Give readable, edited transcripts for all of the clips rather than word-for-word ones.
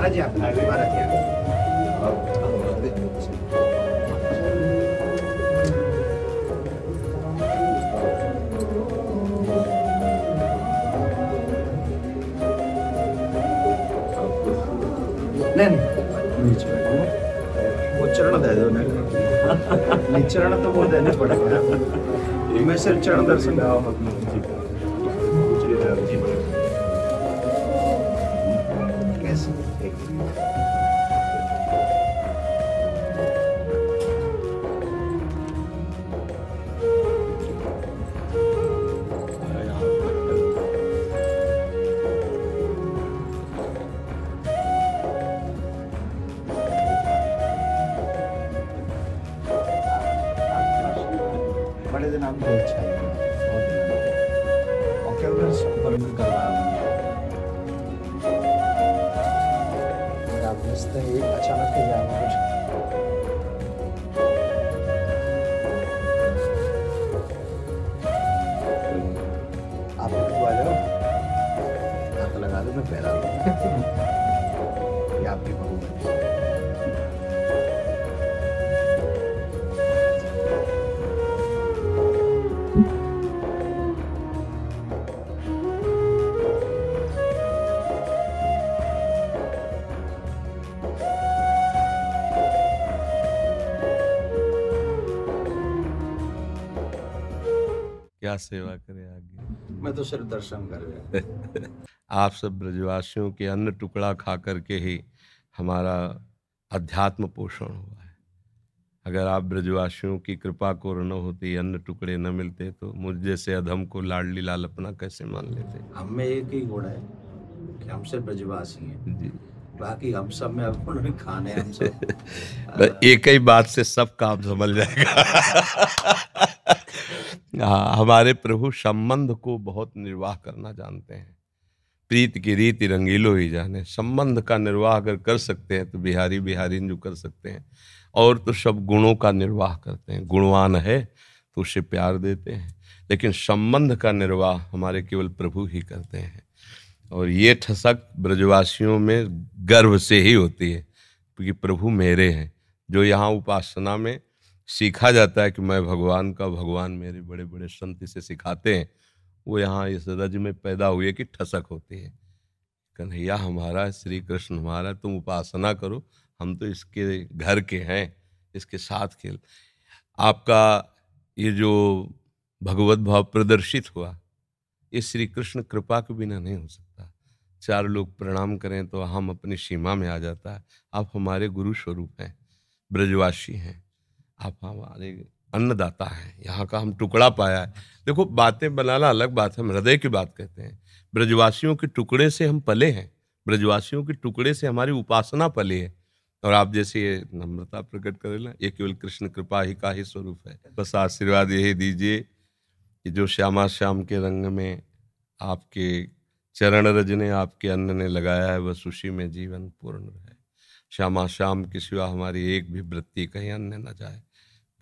महाराज जी आप महाराज नीचे वो चरण दे दो ना। नहीं चरण तो वो देने पड़ेगा। मैं सिर्फ चरण दर्शन बड़े दिन आपको अच्छा है और क्या बंद करवा आप रिश्ते एक अचानक के जाना कुछ आप आ जाओ हाथ लगा दो मैं पैरा ये आपकी बहू है। क्या सेवा करे आगे। मैं तो सिर्फ दर्शन कर रहा। आप सब ब्रजवासियों के अन्न टुकड़ा खा करके ही हमारा अध्यात्म पोषण हुआ है। अगर आप ब्रजवासियों की कृपा को न होती, अन्न टुकड़े न मिलते तो मुझ जैसे अधम को लाडली लाल अपना कैसे मान लेते। हम में एक ही गुण है कि हम सिर्फ ब्रजवासी हैं जी, बाकी हम सब में अब उन्होंने खाने हम सब एक ही बात से सब काम समझ जाएगा। हाँ, हमारे प्रभु संबंध को बहुत निर्वाह करना जानते हैं। प्रीत की रीति रंगीलो ही जाने। संबंध का निर्वाह अगर कर सकते हैं तो बिहारी बिहारी जो कर सकते हैं, और तो सब गुणों का निर्वाह करते हैं। गुणवान है तो उसे प्यार देते हैं, लेकिन संबंध का निर्वाह हमारे केवल प्रभु ही करते हैं। और ये ठसक ब्रजवासियों में गर्व से ही होती है, क्योंकि प्रभु मेरे हैं। जो यहाँ उपासना में सीखा जाता है कि मैं भगवान का, भगवान मेरे, बड़े बड़े संत इसे सिखाते हैं, वो यहाँ इस रज में पैदा हुए कि ठसक होती है। कन्हैया हमारा, श्री कृष्ण हमारा, तुम उपासना करो, हम तो इसके घर के हैं, इसके साथ खेल। आपका ये जो भगवत भाव प्रदर्शित हुआ, ये श्री कृष्ण कृपा के बिना नहीं हो सकता। चार लोग प्रणाम करें तो हम अपनी सीमा में आ जाता है। आप हमारे गुरु स्वरूप हैं, ब्रजवासी हैं, आप हमारे अन्नदाता हैं। यहाँ का हम टुकड़ा पाया है। देखो, बातें बनाना अलग बात है, हम हृदय की बात कहते हैं। ब्रजवासियों के टुकड़े से हम पले हैं, ब्रजवासियों के टुकड़े से हमारी उपासना पली है। और आप जैसे ये नम्रता प्रकट करें, ये केवल कृष्ण कृपा ही का ही स्वरूप है। बस आशीर्वाद यही दीजिए कि जो श्यामा श्याम के रंग में आपके चरण रज ने, आपके अन्न ने लगाया है, बस उसी में जीवन पूर्ण रहे। श्यामा श्याम की सिवा हमारी एक भी वृत्ति कहीं अन्य न जाए,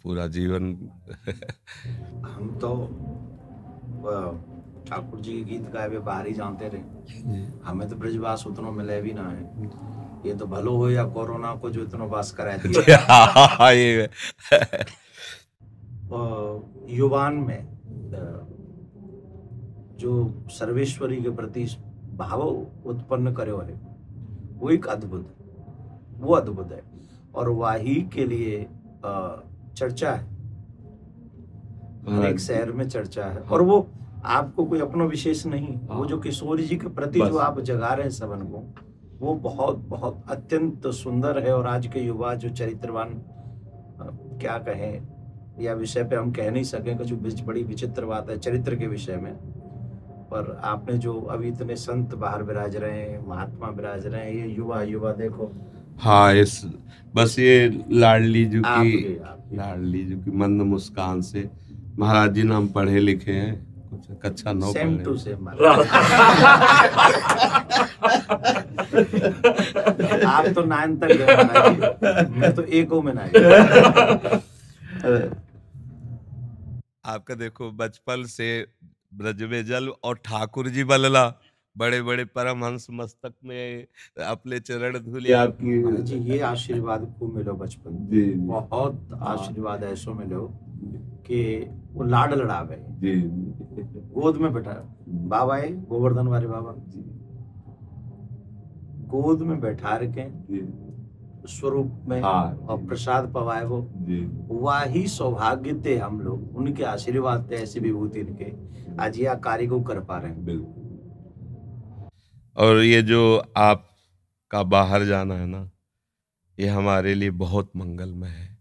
पूरा जीवन। हम तो ठाकुर जी के गीत गाए हुए बाहर ही जानते रहे। हमें तो ब्रजवास उतना मिले भी ना है। ये तो भलो हो या कोरोना को जो इतना वास करा दिया। ये युवान में जो सर्वेश्वरी के प्रति भाव उत्पन्न करे है, वो एक अद्भुत, वो अद्भुत है। और वही के लिए चर्चा है, हर एक शहर में चर्चा है। और वो आपको कोई अपना विशेष नहीं, वो जो किशोर जी के प्रति जो आप जगा रहे हैं सबन को, वो बहुत बहुत अत्यंत सुंदर है। और आज के युवा जो चरित्रवान, क्या कहें, या विषय पे हम कह नहीं सकें, कुछ बड़ी विचित्र बात है चरित्र के विषय में। पर आपने जो अभी इतने संत बाहर विराज रहे हैं, महात्मा विराज रहे हैं, ये युवा देखो। हाँ, इस बस ये लाडली जी की मंद मुस्कान से, महाराज जी नाम पढ़े लिखे हैं, कुछ कक्षा 9 सेम टू सेम। आप तो 9 तक गए, मैं तो 1 में नहीं। आपका देखो, बचपन से ब्रज में जल और ठाकुर जी बलला, बड़े बड़े परमहंस मस्तक में अपने चरण धूले आपकी। हाँ जी, ये आशीर्वाद खूब मिलो बचपन में। जी बहुत आशीर्वाद ऐसो मिलो कि वो लाड लड़ावे, जी गोद में बैठा बाबा है गोवर्धन वाले बाबा, गोद में बैठा रखे स्वरूप में और प्रसाद पवाए वो, वही सौभाग्य थे हम लोग, उनके आशीर्वाद थे, ऐसी विभूति इनके आज यह कार्य को कर पा रहे हैं। बिल्कुल। और ये जो आपका बाहर जाना है ना, ये हमारे लिए बहुत मंगलमय है।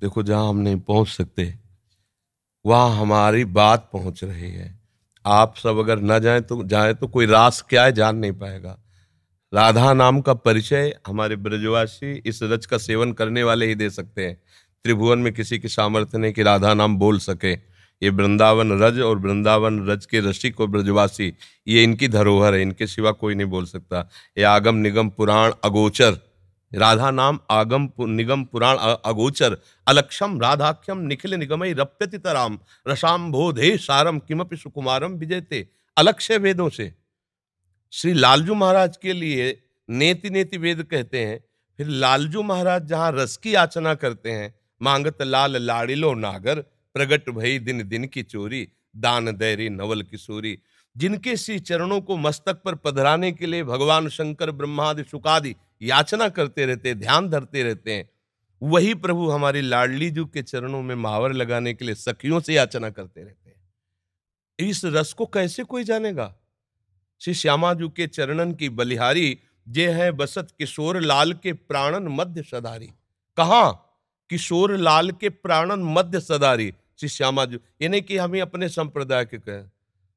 देखो जहां हम नहीं पहुंच सकते वहां हमारी बात पहुंच रही है। आप सब अगर न जाए तो कोई रास क्या है जान नहीं पाएगा। राधा नाम का परिचय हमारे ब्रजवासी इस रज का सेवन करने वाले ही दे सकते हैं। त्रिभुवन में किसी की सामर्थ्य नहीं कि राधा नाम बोल सके। ये वृंदावन रज और वृंदावन रज के रसिक और ब्रजवासी, ये इनकी धरोहर है, इनके सिवा कोई नहीं बोल सकता। ये आगम निगम पुराण अगोचर, राधा नाम आगम निगम पुराण अगोचर, अलक्षम राधाख्यम निखिल निगमई रप्यति तराम, रसाम्भोधे सारम किमपि सुकुमारम विजयते। अलक्ष्य वेदों से श्री लालजू महाराज के लिए नेति नेति वेद कहते हैं। फिर लालजू महाराज जहां रस की याचना करते हैं, मांगत लाल लाड़िलो नागर, प्रगट भई दिन दिन की चोरी, दान दैरी नवल किशोरी। जिनके श्री चरणों को मस्तक पर पधराने के लिए भगवान शंकर ब्रह्मादि शुकादि याचना करते रहते, ध्यान धरते रहते हैं, वही प्रभु हमारी लाडली जू के चरणों में महावर लगाने के लिए सखियों से याचना करते रहते हैं। इस रस को कैसे कोई जानेगा? श्री श्यामाजू के चरणन की बलिहारी, जे है बसत किशोर लाल के प्राणन मध्य सदारी। कहा? किशोर लाल के प्राणन मध्य सदारी श्री श्यामाजू। ये नहीं कि हमें अपने संप्रदाय के कहें।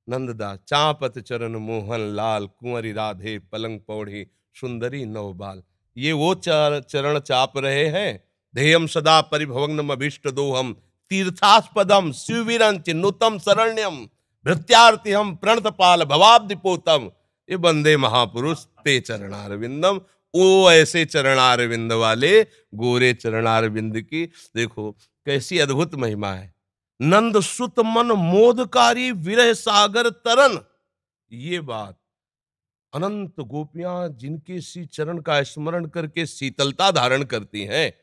नंददास चापत चरण मोहन लाल, कुंवरी राधे पलंग पौड़ी सुंदरी नवबाल। ये वो चरण चाप रहे हैं। ध्येयम सदा परिभवग्नम अभीष्ट दोहम, तीर्थास्पदम शिववीरं चिन्नुतम शरण्यम, भृत्यार्थी हम प्रणतपाल भवाब्दिपोतम। ये बंदे महापुरुष ते चरणारविंदम। वो ऐसे चरणारविंद वाले गोरे चरणारविंद की देखो कैसी अद्भुत महिमा है। नंद सुत मन मोदकारी विरह सागर तरन। ये बात अनंत गोपियां जिनके श्री चरण का स्मरण करके शीतलता धारण करती हैं,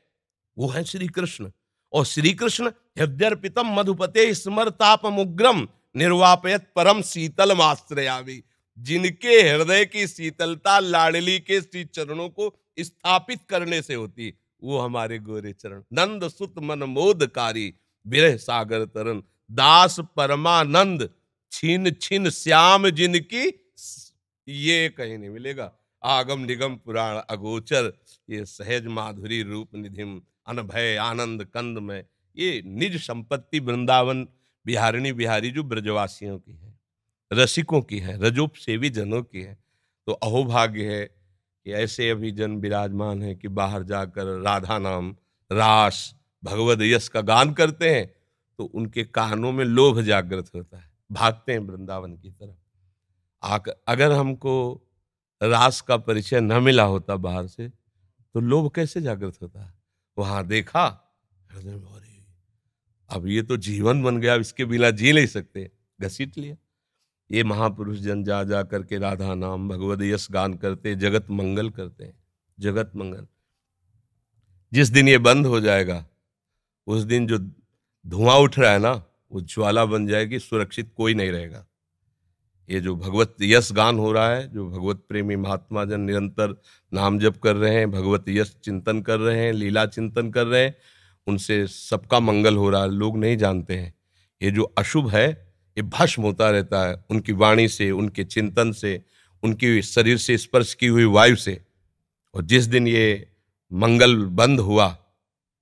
वो है श्री कृष्ण। और श्री कृष्ण हृदयर्पितम मधुपते स्मरतापमुग्रम, निर्वापयत परम शीतल आश्रयामि। जिनके हृदय की शीतलता लाडली के श्री चरणों को स्थापित करने से होती, वो हमारे गोरे चरण। नंद सुत मन मोदकारी विरह सागर तरन, दास परमानंद छीन छीन श्याम जिनकी, ये कहीं नहीं मिलेगा। आगम निगम पुराण अगोचर, ये सहज माधुरी रूप निधिम, अनभय आनंद कंद में। ये निज संपत्ति वृंदावन बिहारिणी बिहारी जो ब्रजवासियों की है, रसिकों की है, रजोप सेवी जनों की है। तो अहोभाग्य है कि ऐसे अभी जन विराजमान है कि बाहर जाकर राधा नाम, रास, भगवद यश का गान करते हैं तो उनके कानों में लोभ जागृत होता है, भागते हैं वृंदावन की तरफ। अगर हमको रास का परिचय न मिला होता बाहर से, तो लोभ कैसे जागृत होता है? वहां देखा, अब ये तो जीवन बन गया, इसके बिना जी नहीं सकते, घसीट लिया। ये महापुरुष जन जा जा करके राधा नाम भगवद यश गान करते, जगत मंगल करते हैं, जगत मंगल। जिस दिन ये बंद हो जाएगा, उस दिन जो धुआं उठ रहा है ना, वो ज्वाला बन जाएगी, सुरक्षित कोई नहीं रहेगा। ये जो भगवत यश गान हो रहा है, जो भगवत प्रेमी महात्मा जन निरंतर नाम जप कर रहे हैं, भगवत यश चिंतन कर रहे हैं, लीला चिंतन कर रहे हैं, उनसे सबका मंगल हो रहा है। लोग नहीं जानते हैं ये जो अशुभ है ये भस्म होता रहता है उनकी वाणी से, उनके चिंतन से, उनकी शरीर से स्पर्श की हुई वायु से। और जिस दिन ये मंगल बंद हुआ,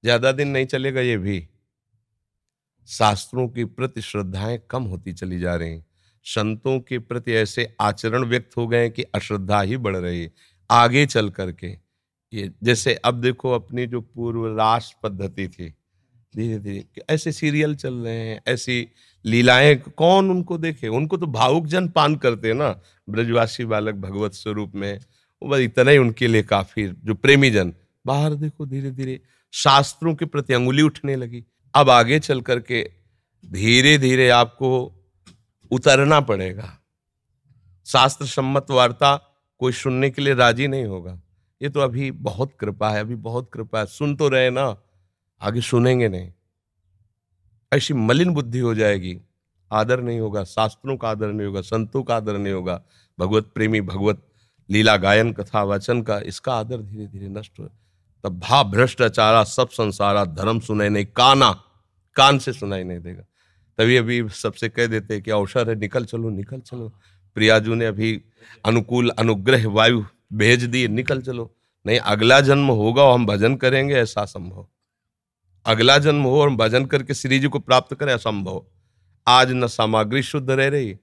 ज्यादा दिन नहीं चलेगा, ये भी शास्त्रों के प्रति श्रद्धाएं कम होती चली जा रही, संतों के प्रति ऐसे आचरण व्यक्त हो गए कि अश्रद्धा ही बढ़ रही आगे चल करके। ये जैसे अब देखो अपनी जो पूर्व रास पद्धति थी, धीरे धीरे ऐसे सीरियल चल रहे हैं, ऐसी लीलाएं, कौन उनको देखे? उनको तो भावुक जन पान करते हैं ना, ब्रजवासी बालक भगवत स्वरूप में, वो बस इतना ही उनके लिए काफी। जो प्रेमी जन बाहर देखो, धीरे धीरे शास्त्रों के प्रति अंगुली उठने लगी। अब आगे चल करके धीरे धीरे आपको उतरना पड़ेगा, शास्त्र सम्मत वार्ता कोई सुनने के लिए राजी नहीं होगा। ये तो अभी बहुत कृपा है, अभी बहुत कृपा है, सुन तो रहे ना, आगे सुनेंगे नहीं। ऐसी मलिन बुद्धि हो जाएगी, आदर नहीं होगा, शास्त्रों का आदर नहीं होगा, संतों का आदर नहीं होगा, भगवत प्रेमी, भगवत लीला गायन कथा वाचन का, इसका आदर धीरे धीरे नष्ट हो। तब भा भ्रष्टाचारा सब संसारा, धर्म सुनाई नहीं, कान से सुनाई नहीं देगा। तभी अभी सबसे कह देते हैं कि अवसर है, निकल चलो निकल चलो। प्रियाजू ने अभी अनुकूल अनुग्रह वायु भेज दिए, निकल चलो। नहीं, अगला जन्म होगा और हम भजन करेंगे, ऐसा संभव। अगला जन्म हो और हम भजन करके श्री जी को प्राप्त करें, असंभव। आज न सामग्री शुद्ध रह रही।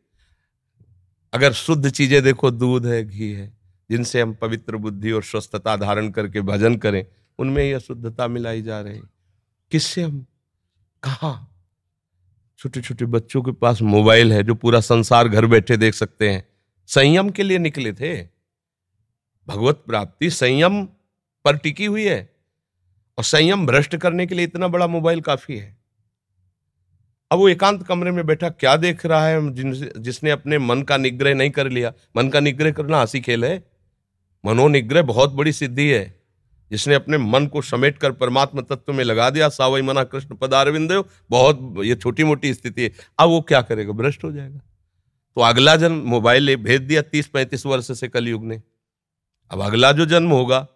अगर शुद्ध चीजें देखो, दूध है, घी है, जिनसे हम पवित्र बुद्धि और स्वस्थता धारण करके भजन करें, उनमें यह शुद्धता मिलाई जा रही। किससे हम कहा? छोटे छोटे बच्चों के पास मोबाइल है, जो पूरा संसार घर बैठे देख सकते हैं। संयम के लिए निकले थे। भगवत प्राप्ति संयम पर टिकी हुई है, और संयम भ्रष्ट करने के लिए इतना बड़ा मोबाइल काफी है। अब वो एकांत कमरे में बैठा क्या देख रहा है? जिसने अपने मन का निग्रह नहीं कर लिया। मन का निग्रह करना हंसी खेल है। मनोनिग्रह बहुत बड़ी सिद्धि है। जिसने अपने मन को समेट कर परमात्मा तत्व में लगा दिया, सावई मना कृष्ण पदारविंदो, बहुत ये छोटी मोटी स्थिति है। अब वो क्या करेगा? भ्रष्ट हो जाएगा। तो अगला जन्म मोबाइल भेज दिया 30-35 वर्ष से कलयुग ने। अब अगला जो जन्म होगा,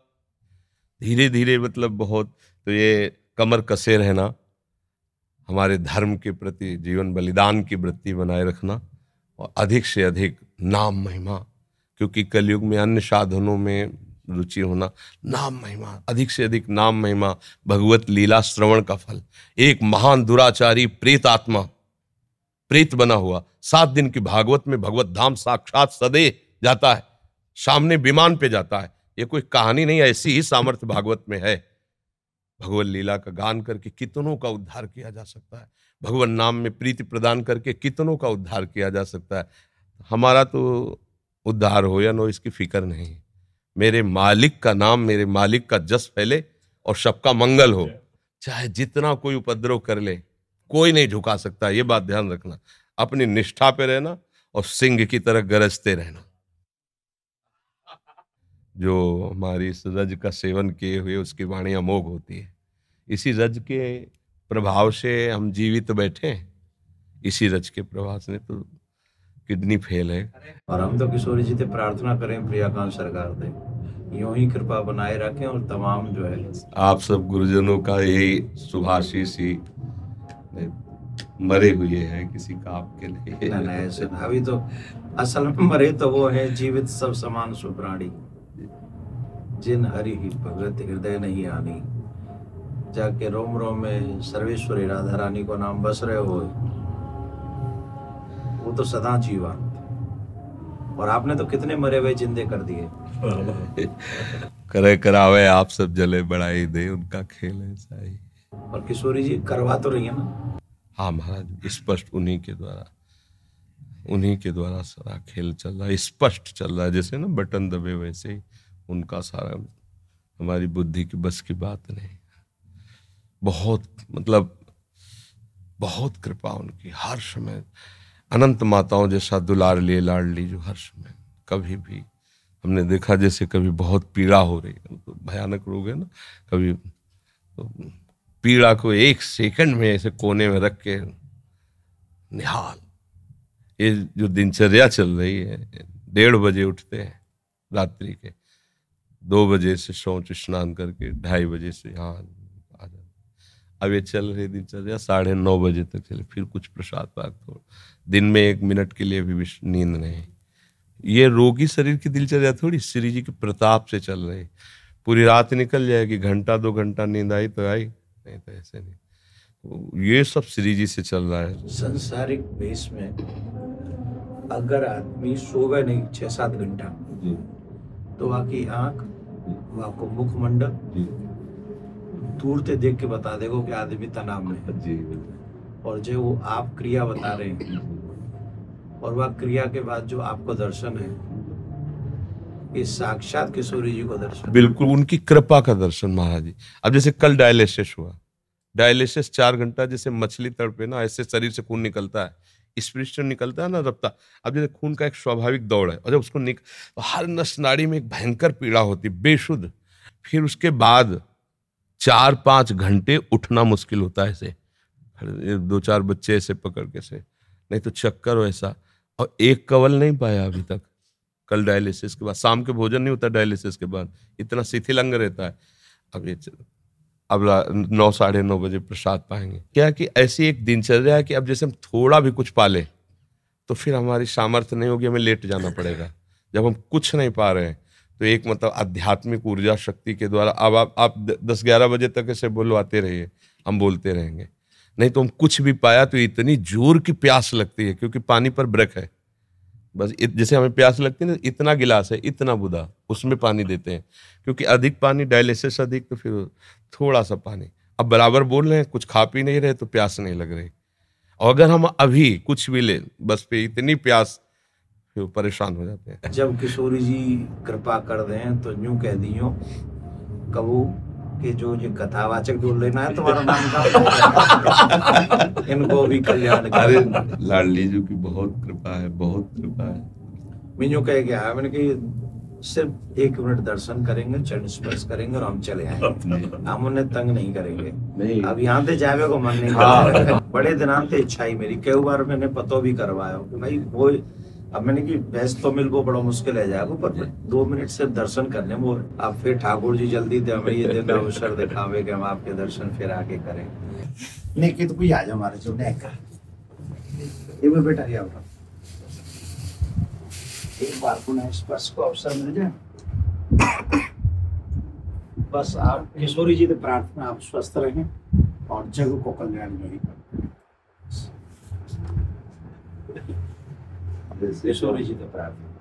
धीरे धीरे मतलब बहुत, तो ये कमर कसे रहना, हमारे धर्म के प्रति जीवन बलिदान की वृत्ति बनाए रखना, और अधिक से अधिक नाम महिमा, क्योंकि कलयुग में अन्य साधनों में रुचि होना, नाम महिमा, अधिक से अधिक नाम महिमा, भगवत लीला श्रवण का फल। एक महान दुराचारी प्रेत आत्मा, प्रेत बना हुआ, 7 दिन की भागवत में भगवत धाम साक्षात सदे जाता है, सामने विमान पे जाता है। ये कोई कहानी नहीं है, ऐसी ही सामर्थ्य भागवत में है। भगवत लीला का गान करके कितनों का उद्धार किया जा सकता है। भगवान नाम में प्रीति प्रदान करके कितनों का उद्धार किया जा सकता है। हमारा तो उद्धार हो या नो, इसकी फिक्र नहीं। मेरे मालिक का नाम, मेरे मालिक का जस फैले और सबका मंगल हो। चाहे जितना कोई उपद्रव कर ले, कोई नहीं झुका सकता। ये बात ध्यान रखना। अपनी निष्ठा पे रहना और सिंह की तरह गरजते रहना। जो हमारी इस रज का सेवन किए हुए, उसकी वाणी अमोघ होती है। इसी रज के प्रभाव से हम जीवित बैठे हैं। इसी रज के प्रभाव से तो किडनी फेल है। और हम तो किशोरी जी से प्रार्थना करें, प्रियाकांत सरकार दे यूं ही कृपा बनाए रखें। और तमाम जो है आप सब गुरुजनों का यही शुभाशीष ही मरे हुए हैं, किसी का आपके लिए नहीं ऐसे। अभी तो असल में मरे तो वो है, जीवित सब समान सुप्राणी, जिन हरि ही भगत हृदय नहीं आनी। जाके रोम रोम में सर्वेश्वरी राधा रानी को नाम बस रहे हो, वो तो सदा जीवन। और आपने तो कितने मरे हुए जिंदे कर दिए। करे करावे आप सब जले बढ़ाई दे, उनका खेल ऐसा ही। और किशोरी जी करवा तो रही है ना? हाँ महाराज, स्पष्ट उन्हीं के द्वारा सारा खेल चल रहा है, स्पष्ट चल रहा है। जैसे ना बटन दबे, वैसे ही उनका सारा, हमारी बुद्धि की बस की बात नहीं। बहुत मतलब बहुत कृपा उनकी, हर समय अनंत माताओं जैसा दुलार लिए लाडली, जो हर समय कभी भी हमने देखा, जैसे कभी बहुत पीड़ा हो रही है, तो भयानक रोग है ना, कभी तो पीड़ा को 1 सेकंड में ऐसे कोने में रख के निहाल। ये जो दिनचर्या चल रही है, 1:30 बजे उठते हैं रात्रि के, 2 बजे से शौच स्नान करके 2:30 बजे से यहाँ आ जाते। अब ये चल रही दिनचर्या 9:30 बजे तक चले, फिर कुछ प्रसाद पाक, थोड़ा दिन में 1 मिनट के लिए भी नींद नहीं। ये रोगी शरीर की दिनचर्या थोड़ी, श्री जी के प्रताप से चल रही। पूरी रात निकल जाएगी, 1-2 घंटा नींद आई तो आई, नहीं तो ऐसे नहीं। ये सब श्री जी से चल रहा है। संसारिक बेस में अगर आदमी सोवे नहीं 6-7 घंटा, तो आपकी आंख, आपको मुखमंडल दूर से देख के बता देगा कि आदमी तनाव में है जी। और जो वो आप क्रिया बता रहे हैं, और वह क्रिया के बाद जो आपको दर्शन है, ये साक्षात किशोरी जी को दर्शन। बिल्कुल उनकी कृपा का दर्शन महाराज जी। अब जैसे कल डायलिसिस हुआ, डायलिसिस 4 घंटा, जैसे मछली तड़पे ना, ऐसे शरीर से खून निकलता है। स्पिरिट से निकलता है ना रफ्तार, अब जैसे खून का एक स्वाभाविक दौड़ है, और जब उसको तो हर नस नाड़ी में एक भयंकर पीड़ा होती बेशुद्ध। फिर उसके बाद 4-5 घंटे उठना मुश्किल होता है ऐसे, 2-4 बच्चे ऐसे पकड़ के से, नहीं तो चक्कर वैसा। और एक कवल नहीं पाया अभी तक। कल डायलिसिस के बाद शाम के भोजन नहीं होता, डायलिसिस के बाद इतना शिथिल अंग रहता है। अब 9-9:30 बजे प्रसाद पाएंगे। क्या कि ऐसी एक दिनचर्या है कि अब जैसे हम थोड़ा भी कुछ पाले तो फिर हमारी सामर्थ्य नहीं होगी, हमें लेट जाना पड़ेगा। जब हम कुछ नहीं पा रहे हैं तो एक मतलब आध्यात्मिक ऊर्जा शक्ति के द्वारा अब आप 10-11 बजे तक ऐसे बुलवाते रहिए, हम बोलते रहेंगे। नहीं तो हम कुछ भी पाया तो इतनी जोर की प्यास लगती है, क्योंकि पानी पर ब्रेक है। बस जैसे हमें प्यास लगती है ना, इतना गिलास है, इतना बुदा, उसमें पानी देते हैं, क्योंकि अधिक पानी डायलिसिस अधिक, तो फिर थोड़ा सा पानी। अब बराबर बोल रहे हैं, कुछ खा पी नहीं रहे तो प्यास नहीं लग रही। और अगर हम अभी कुछ भी ले बस पे इतनी प्यास, फिर परेशान हो जाते हैं। जब किशोरी जी कृपा कर दें तो यूं कह दियो कबू कि जो ये कथावाचक बोल लेना है तुम्हारा नाम का इनको भी कल्याण करे। अरे लाडली जी की बहुत कृपा है, बहुत कृपा है। मैं यूं कह गया, मैंने कहा सिर्फ 1 मिनट दर्शन करेंगे, चरण स्पर्श करेंगे और हम चले आएंगे, हम उन्हें तंग नहीं करेंगे। नहीं। अब यहाँ से जावे को मन नहीं करता। बड़े दिनांत इच्छा ही मेरी, कई बार मैंने पतो भी करवाया कि भाई वो, अब मैंने की भैंस तो मिल वो बड़ा मुश्किल है जाएगा, पर 2 मिनट से दर्शन करने वो। अब फिर ठाकुर जी जल्दी दे हमें ये दिन अवसर दिखावे कि हम आपके दर्शन फिर आगे करें। नहीं कि तो कोई आ जाओ हमारे जो का ये भी बेटा ये आओ, एक बार पुनः स्पर्श को अवसर मिल जाए। बस आप किशोरी जी से प्रार्थना, आप स्वस्थ रहें और जग को कल्याण नहीं करें। किशोरी जी से प्रार्थना।